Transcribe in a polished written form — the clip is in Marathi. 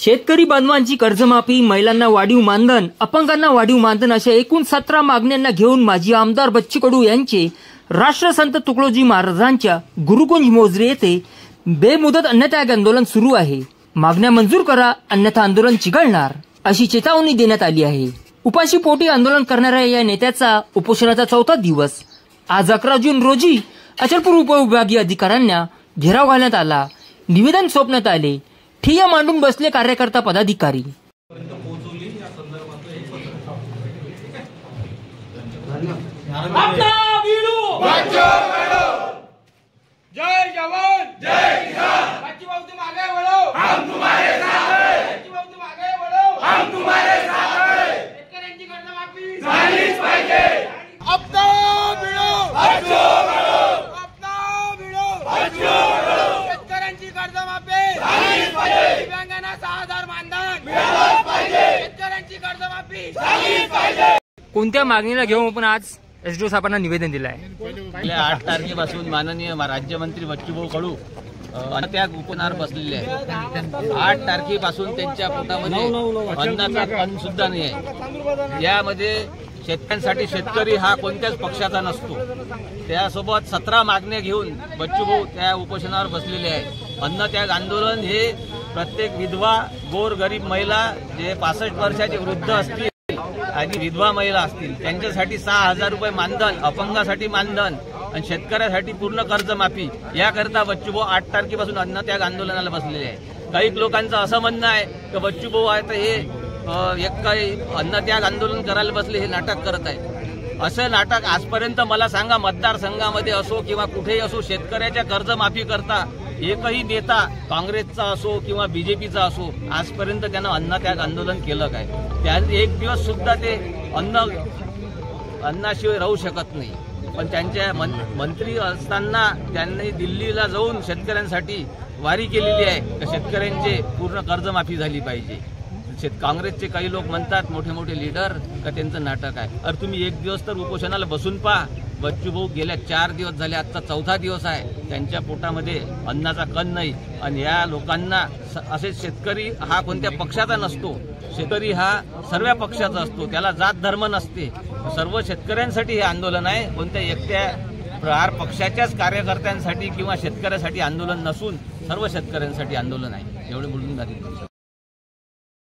शेतकरी बांधवांची कर्जमाफी, महिलांना वाढीव मानधन, अपंगांना वाढीव मानधन अशा एकूण 17 मागण्यांना घेऊन माजी आमदार बच्चू कडू यांचे राष्ट्रसंत तुकडोजी महाराजांच्या गुरुकुंज मोझरी येथे बेमुदत अन्नत्याग आंदोलन सुरू आहे। मागण्या मंजूर करा अन्यथा आंदोलन चिघळणार अशी चेतावणी देण्यात आली आहे। उपाशी पोटी आंदोलन करणाऱ्या या नेत्याचा उपोषणाचा 4था दिवस आज 11 जून रोजी अचलपूर उपविभागीय अधिकाऱ्यांना घेराव घालण्यात आला। निवेदन सोपण्यात आले। ठिय्या मांडून बसले कार्यकर्ता पदाधिकारी। जय जवान जय किसान, बच्चू भाऊ तुम आगे बढ़ो, हम तुम्हारे साथ हैं। बच्चू भाऊ तुम आगे बढ़ो, हम तुम्हारे साथ हैं। शेतकऱ्यांची कर्जमाफी झालीच पाहिजे। अपना भिडो बच्चू कडू, अपना भिडो बच्चू कडू। शेतकऱ्यांची कर्जमाफी झालीच पाहिजे। दिव्यांगांना 6000 मानधन मिळालंच पाहिजे। शेतकऱ्यांची कर्जमाफी झालीच पाहिजे। कोणत्या मागणीला घेऊन आपण आज एसडीओ साहेबांना निवेदन दिलं आहे? 8 तारखेपासून माननीय राज्यमंत्री बच्चूभाऊ कडू अन्नत्याग उपोषणावर बसलेले आहे। 8 तारखेपासून त्यांच्या पोटामध्ये अन्नाचा कण सुद्धा नाही आहे। यामध्ये शेतकऱ्यांसाठी शेतकरी हा कोणत्याच पक्षाचा नसतो। त्यासोबत 17 मागण्या घेऊन बच्चूभाऊ त्या उपोषणावर बसलेले आहे। अन्नत्याग आंदोलन हे प्रत्येक विधवा, गोरगरीब महिला जे 65 वर्षाचे वृद्ध असतील आणि विधवा महिला असतील त्यांच्यासाठी 6000 रुपये मानधन, अपंगासाठी मानधन आणि शेतकऱ्यासाठी पूर्ण कर्जमाफी याकरता बच्चूभाऊ 8 तारखेपासून अन्नत्याग आंदोलनाला बसलेले आहे। काही लोकांचं असं म्हणणं आहे की बच्चूभाऊ आता हे एक काही अन्नत्याग आंदोलन करायला बसले, हे नाटक करत आहे। असं नाटक आजपर्यंत मला सांगा, मतदारसंघामध्ये असो किंवा कुठेही असो, शेतकऱ्याच्या कर्जमाफी करता एकही नेता काँग्रेसचा असो किंवा बीजेपीचा असो आजपर्यंत त्यानं अन्नत्याग आंदोलन केलं काय? त्या एक दिवस सुद्धा ते अन्नाशिवाय राहू शकत नाही। पण त्यांच्या मंत्री असताना त्यांनी दिल्लीला जाऊन शेतकऱ्यांसाठी वारी केलेली आहे की शेतकऱ्यांचे पूर्ण कर्जमाफी झाली पाहिजे। काँग्रेसचे काही लोक म्हणतात, मोठे मोठे लीडर, का त्यांचं नाटक आहे। अरे तुम्ही एक दिवस तर उपोषणाला बसून पहा। बच्चूभाऊ गेल्या 4 दिवस झाले, आजचा 4था दिवस आहे, त्यांच्या पोटामध्ये अन्नाचा कण नाही। आणि या लोकांना असे शेतकरी हा कोणत्या पक्षाचा नसतो, शेतकरी हा सर्व पक्षाचा असतो, त्याला जात धर्म नसते। सर्व शेतकऱ्यांसाठी हे आंदोलन आहे, कोणत्या एकट्या प्रहार पक्षाच्याच कार्यकर्त्यांसाठी किंवा शेतकऱ्यासाठी आंदोलन नसून सर्व शेतकऱ्यांसाठी आंदोलन आहे। एवढे बोलून झाले।